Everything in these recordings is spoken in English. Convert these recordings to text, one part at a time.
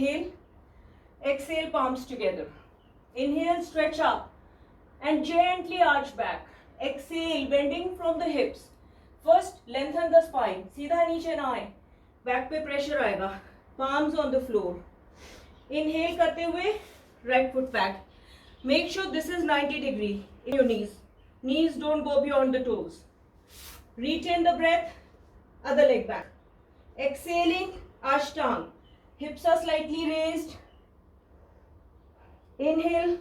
Inhale, exhale, palms together. Inhale, stretch up and gently arch back. Exhale, bending from the hips. First, lengthen the spine. सीधा नीचे ना आए. Back पे pressure आएगा. Palms on the floor. Inhale करते हुए right foot back. Make sure this is 90 degree in your knees. Knees don't go beyond the toes. Retain the breath. Other leg back. Exhaling, Ashtanga. Hips are slightly raised. Inhale,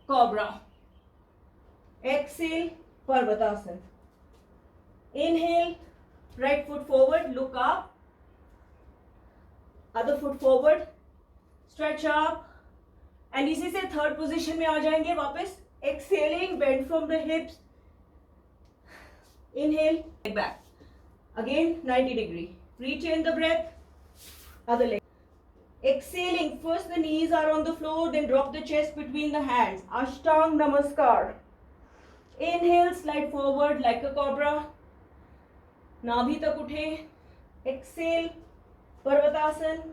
Cobra. Exhale, Parvatasana. Inhale, right foot forward, look up. Other foot forward, stretch up. And इसी से third position में आ जाएंगे वापस. Exhaling, bend from the hips. Inhale, leg back. Again, 90 degree. Retain the breath. Other leg. Exhaling, first the knees are on the floor, then drop the chest between the hands. Ashtanga Namaskar. Inhale, slide forward like a cobra. नाभि तक उठे. Exhale, Parvatasana.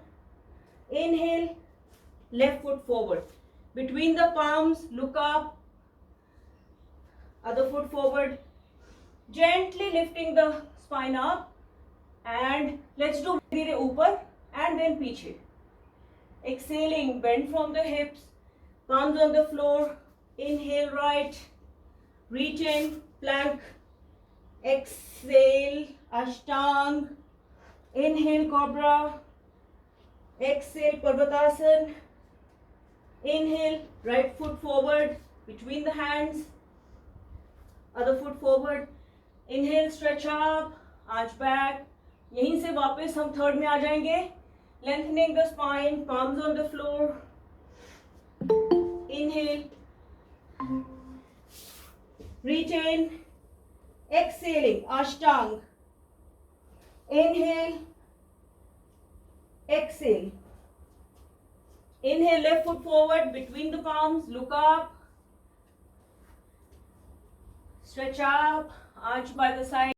Inhale, left foot forward. Between the palms, look up. Other foot forward. Gently lifting the spine up. And let's do धीरे ऊपर and then पीछे. Exhaling, bend from the hips. Palms on the floor. Inhale, right. Retain, plank. Exhale, Ashtanga. Inhale, Cobra. Exhale, Parvatasana. Inhale, right foot forward between the hands. Other foot forward. Inhale, stretch up, arch back. यहीं से वापस हम third में आ जाएंगे. Lengthening the spine, palms on the floor. Inhale. Retain. Exhaling, Ashtanga. Inhale. Exhale. Inhale, left foot forward between the palms. Look up. Stretch up. Arch by the side.